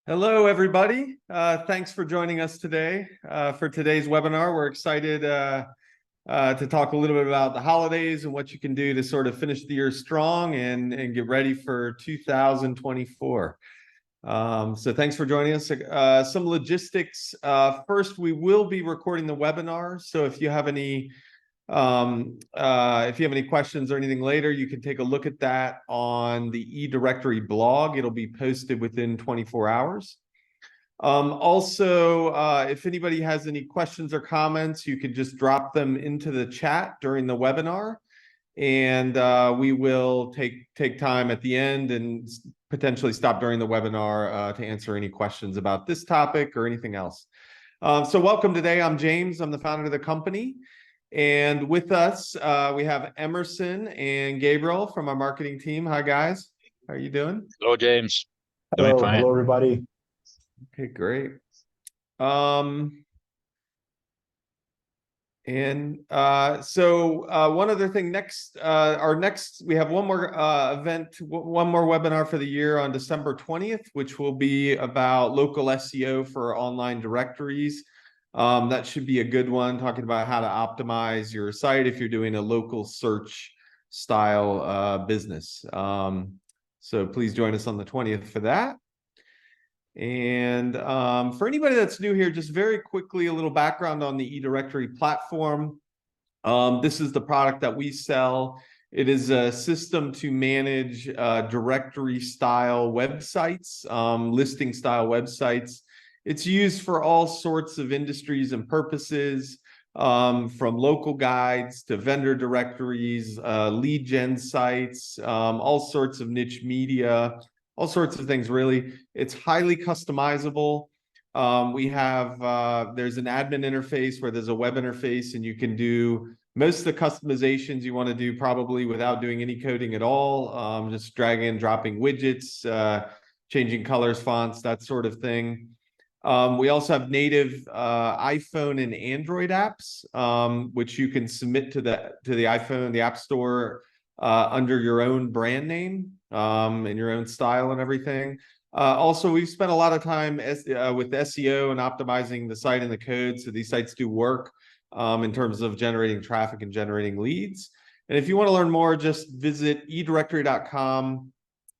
Hello, everybody. Thanks for joining us today for today's webinar. We're excited to talk a little bit about the holidays and what you can do to sort of finish the year strong and get ready for 2024. So thanks for joining us. Some logistics. First, we will be recording the webinar. So if you have any questions or anything later, you can take a look at that on the eDirectory blog. It'll be posted within 24 hours. Also, if anybody has any questions or comments, you could just drop them into the chat during the webinar, and we will take time at the end and potentially stop during the webinar to answer any questions about this topic or anything else. So welcome today. I'm James. I'm the founder of the company. And with us, we have Emerson and Gabriel from our marketing team. Hi, guys. How are you doing? Hello, James. Doing fine. Hello, everybody. Okay, great. One other thing, we have one more event, one more webinar for the year on December 20th, which will be about local SEO for online directories. That should be a good one, talking about how to optimize your site if you're doing a local search style business. So please join us on the 20th for that. And for anybody that's new here, just very quickly, a little background on the eDirectory platform. This is the product that we sell. It is a system to manage directory style websites, listing style websites. It's used for all sorts of industries and purposes, from local guides to vendor directories, lead gen sites, all sorts of niche media, all sorts of things, really. It's highly customizable. There's an admin interface where there's a web interface, and you can do most of the customizations you want to do probably without doing any coding at all, just dragging and dropping widgets, changing colors, fonts, that sort of thing. We also have native iPhone and Android apps, which you can submit to the iPhone, the App Store, under your own brand name and your own style and everything. Also, we've spent a lot of time with SEO and optimizing the site and the code, so these sites do work in terms of generating traffic and generating leads. And if you want to learn more, just visit eDirectory.com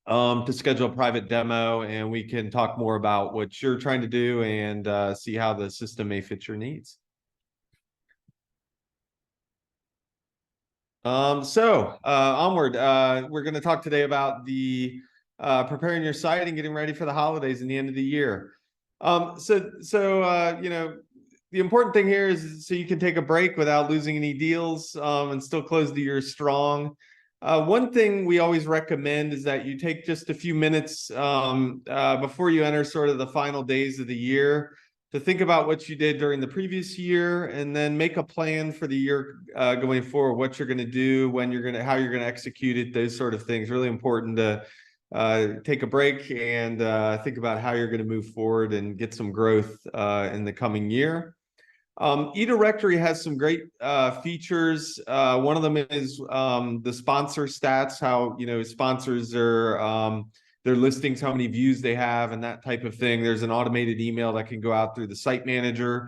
to schedule a private demo, and we can talk more about what you're trying to do and see how the system may fit your needs. Onward. We're going to talk today about the preparing your site and getting ready for the holidays and the end of the year. You know, the important thing here is so you can take a break without losing any deals and still close the year strong. One thing we always recommend is that you take just a few minutes before you enter sort of the final days of the year to think about what you did during the previous year, and then make a plan for the year going forward, what you're going to do, how you're going to execute it, those sort of things. Really important to take a break and think about how you're going to move forward and get some growth in the coming year. eDirectory has some great features. One of them is the sponsor stats, how, you know, sponsors are their listings, how many views they have, and that type of thing. There's an automated email that can go out through the site manager.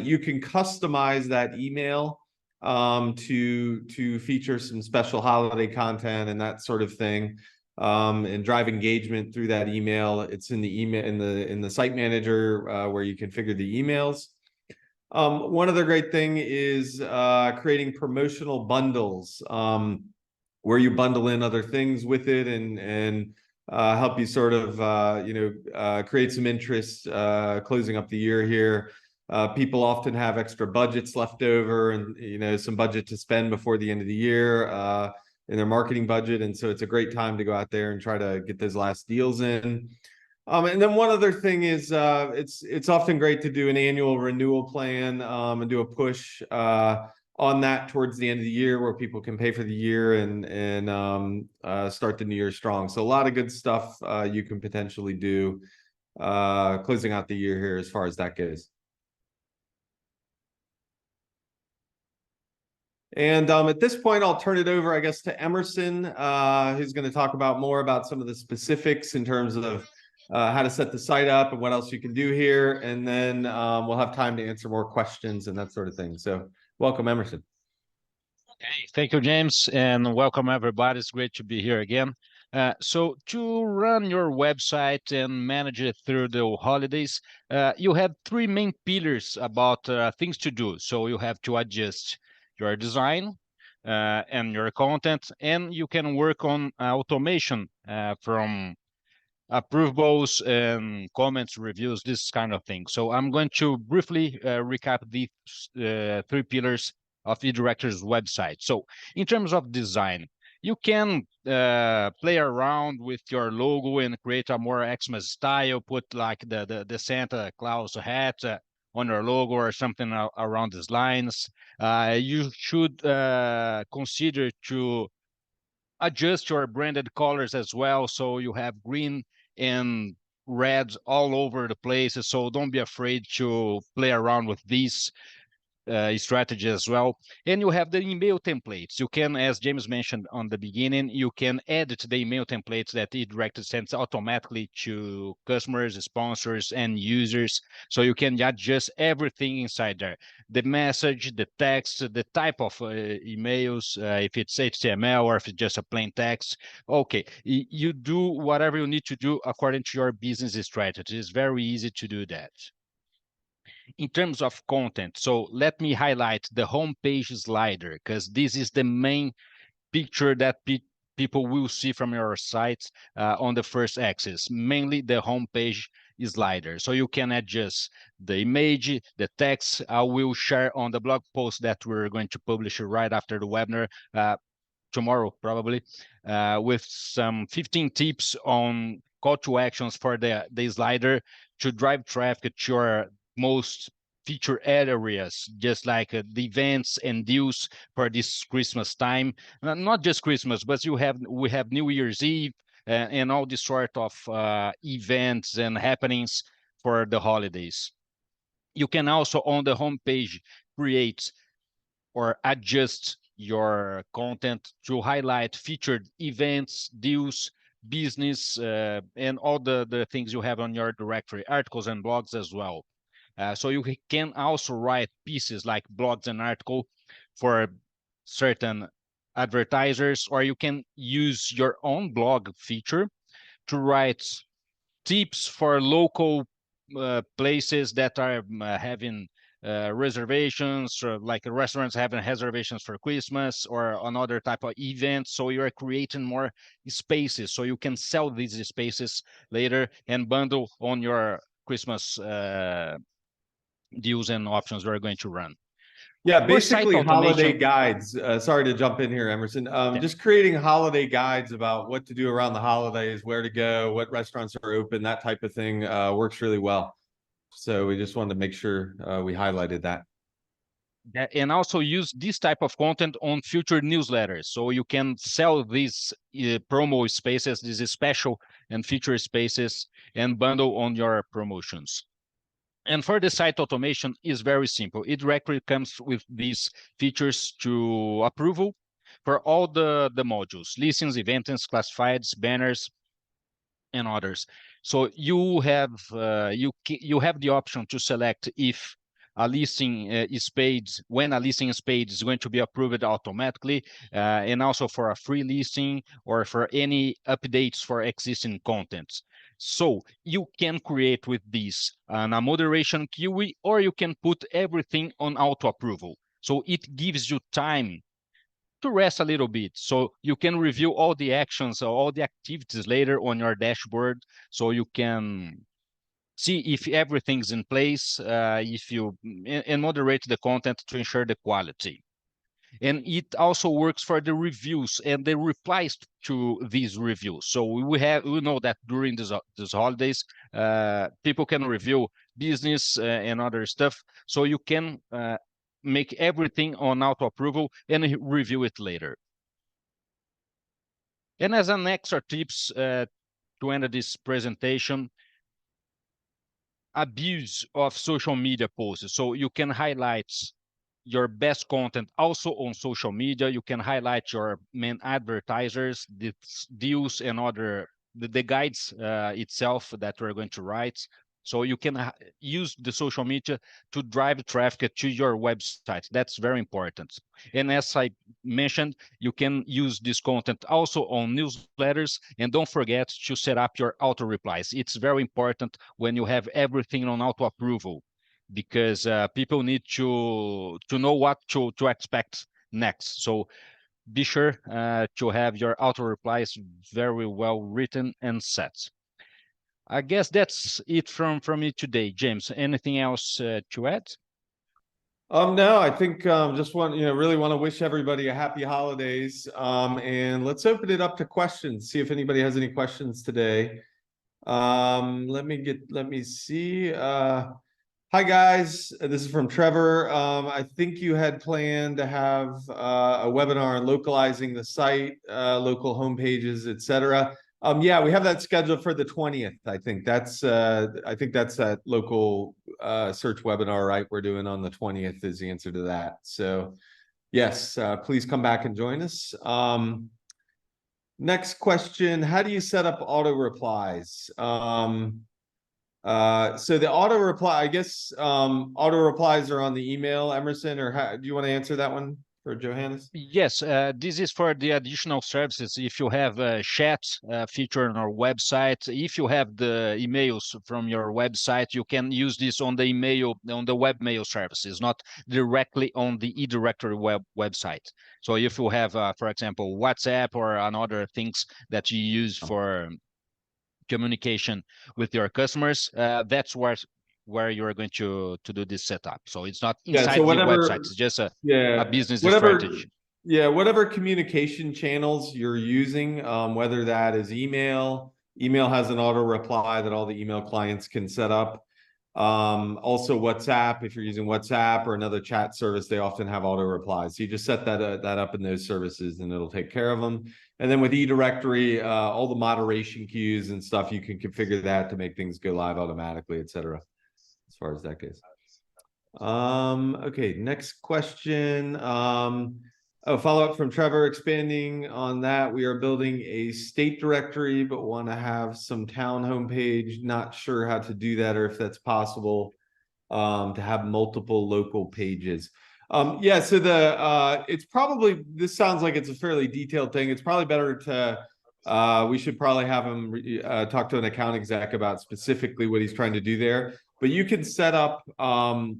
You can customize that email to feature some special holiday content and that sort of thing, and drive engagement through that email. It's in the email in the site manager where you configure the emails. One other great thing is creating promotional bundles, where you bundle in other things with it and help you sort of create some interest closing up the year here. People often have extra budgets left over and, you know, some budget to spend before the end of the year in their marketing budget, and so it's a great time to go out there and try to get those last deals in. And then one other thing is it's often great to do an annual renewal plan and do a push on that towards the end of the year, where people can pay for the year and start the new year strong. So a lot of good stuff you can potentially do closing out the year here as far as that goes. And at this point, I'll turn it over, I guess, to Emerson, who's going to talk about more about some of the specifics in terms of how to set the site up and what else you can do here. And then we'll have time to answer more questions and that sort of thing. So welcome, Emerson. Hey, thank you, James, and welcome everybody. It's great to be here again. So to run your website and manage it through the holidays, you have three main pillars about things to do. So you have to adjust your design and your content, and you can work on automation from approvables and comments, reviews, this kind of thing. So I'm going to briefly recap these three pillars of eDirectory's website. So in terms of design, you can play around with your logo and create a more Xmas style, put like the Santa Claus hat on your logo or something around these lines. You should consider to adjust your branded colors as well. So you have green and red all over the place. So don't be afraid to play around with these strategy as well. And you have the email templates. You can, as James mentioned on the beginning, you can edit the email templates that eDirectory sends automatically to customers, sponsors, and users. So you can adjust everything inside there. The message, the text, the type of emails, if it's HTML or if it's just a plain text. Okay, you do whatever you need to do according to your business strategy. It's very easy to do that. In terms of content, so let me highlight the homepage slider, because this is the main picture that people will see from your site on the first axis, mainly the homepage slider. So you can adjust the image, the text. I will share on the blog post that we're going to publish right after the webinar tomorrow, probably, with some 15 tips on call to actions for the slider to drive traffic to your most feature areas, just like the events and deals for this Christmas time. Not just Christmas, but we have New Year's Eve and all this sort of events and happenings for the holidays. You can also on the homepage create or adjust your content to highlight featured events, deals, business, and all the things you have on your directory, articles and blogs as well. So you can also write pieces like blogs and article for certain advertisers, or you can use your own blog feature to write tips for local places that are having reservations, or like restaurants having reservations for Christmas or another type of event. So you are creating more spaces so you can sell these spaces later and bundle on your Christmas deals and options we're going to run. Yeah, For site basically holiday automation, guides. Sorry to jump in here, Emerson. yeah. Just creating holiday guides about what to do around the holidays, where to go, what restaurants are open, that type of thing works really well. So we just wanted to make sure we highlighted that. And also use this type of content on future newsletters. So you can sell these promo spaces, these special and feature spaces, and bundle on your promotions. And for the site automation is very simple. eDirectory comes with these features to approval for all the modules, listings, events, classifieds, banners, and others. So you have you have the option to select if a listing is paid, when a listing is paid is going to be approved automatically, and also for a free listing or for any updates for existing contents. So you can create with this a moderation queue, or you can put everything on auto approval. So it gives you time to rest a little bit. So you can review all the actions or all the activities later on your dashboard. So you can see if everything's in place, if you and moderate the content to ensure the quality. And it also works for the reviews and the replies to these reviews. So we know that during these holidays, people can review business and other stuff. So you can make everything on auto approval and review it later. And as an extra tips to end this presentation, abuse of social media posts. So you can highlight your best content also on social media. You can highlight your main advertisers, deals, and other the guides itself that we're going to write. So you can use the social media to drive traffic to your website. That's very important. And as I mentioned, you can use this content also on newsletters. And don't forget to set up your auto replies. It's very important when you have everything on auto approval, because people need to know what to expect next. So be sure to have your auto replies very well written and set. I guess that's it from me today, James. Anything else to add? No, I think just want really want to wish everybody a happy holidays. And let's open it up to questions. See if anybody has any questions today. Let me see. Hi guys, this is from Trevor. I think you had planned to have a webinar on localizing the site, local homepages, etc. Yeah, we have that scheduled for the 20th. I think that's that local search webinar, right? We're doing on the 20th is the answer to that. So yes, please come back and join us. Next question, how do you set up auto replies? So the auto reply, I guess, auto replies are on the email, Emerson, or do you want to answer that one for Johannes? Yes, this is for the additional services. If you have a chat feature on our website, if you have the emails from your website, you can use this on the email, on the webmail services, not directly on the eDirectory website. So if you have, for example, WhatsApp or another things that you use for communication with your customers, that's where you're going to do this setup. So it's not Yeah, so inside the website, it's just a business strategy. Whatever communication channels you're using, whether that is email has an auto reply that all the email clients can set up. Also WhatsApp, if you're using WhatsApp or another chat service, they often have auto replies. So you just set that up in those services and it'll take care of them. And then with eDirectory, all the moderation queues and stuff, you can configure that to make things go live automatically, etc. As far as that goes. Okay, next question. Follow up from Trevor, expanding on that. We are building a state directory, but want to have some town homepage. Not sure how to do that or if that's possible, to have multiple local pages. Yeah, so it's probably, this sounds like it's a fairly detailed thing. It's probably better to, we should probably have him talk to an account exec about specifically what he's trying to do there. But you can set up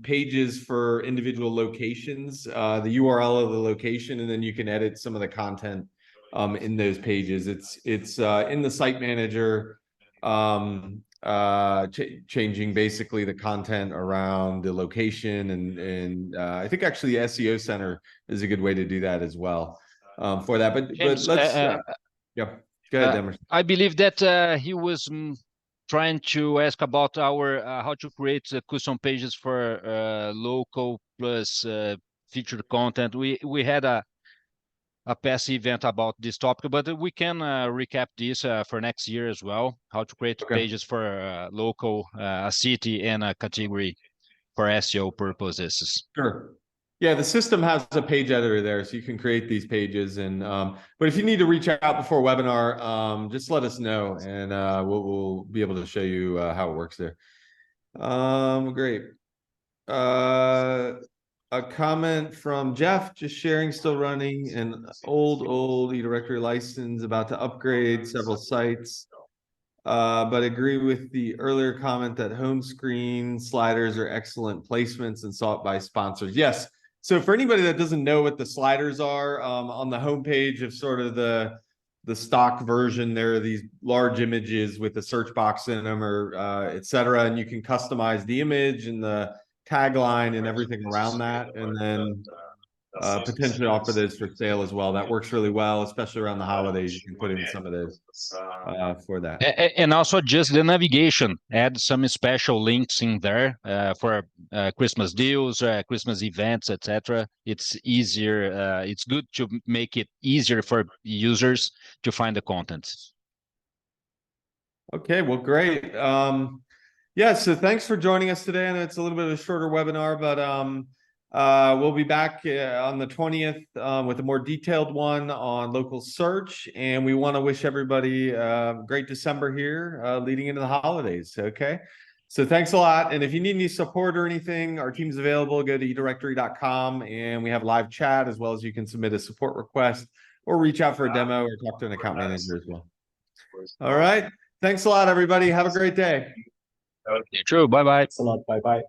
pages for individual locations, the URL of the location, and then you can edit some of the content in those pages. It's in the site manager, changing basically the content around the location, and I think actually the SEO Center is a good way to do that as well for that. But James, let's yeah, go ahead, Emerson. I believe that he was trying to ask about our how to create custom pages for local plus featured content. We had a past event about this topic, but we can recap this for next year as well. How to create pages for local, a city and a category for SEO purposes. Sure. Yeah, the system has a page editor there, so you can create these pages. And but if you need to reach out before webinar, just let us know, and we'll be able to show you how it works there. Great. A comment from Jeff, just sharing, still running an old eDirectory license, about to upgrade several sites. But agree with the earlier comment that home screen sliders are excellent placements and sought by sponsors. Yes. So for anybody that doesn't know what the sliders are, on the homepage of sort of the stock version, there are these large images with a search box in them, or etc. And you can customize the image and the tagline and everything around that, and then potentially offer those for sale as well. That works really well, especially around the holidays. You can put in some of those for that. And also just the navigation, add some special links in there for Christmas deals, Christmas events, etc. It's easier. It's good to make it easier for users to find the content. Okay, well, great. Yeah, so thanks for joining us today. I know it's a little bit of a shorter webinar, but We'll be back on the 20th with a more detailed one on local search. And we want to wish everybody a great December here leading into the holidays. Okay. So thanks a lot. And if you need any support or anything, our team's available. Go to eDirectory.com and we have live chat, as well as you can submit a support request or reach out for a demo or talk to an account manager as well. All right. Thanks a lot, everybody. Have a great day. True. Bye bye. Thanks a lot. Bye bye.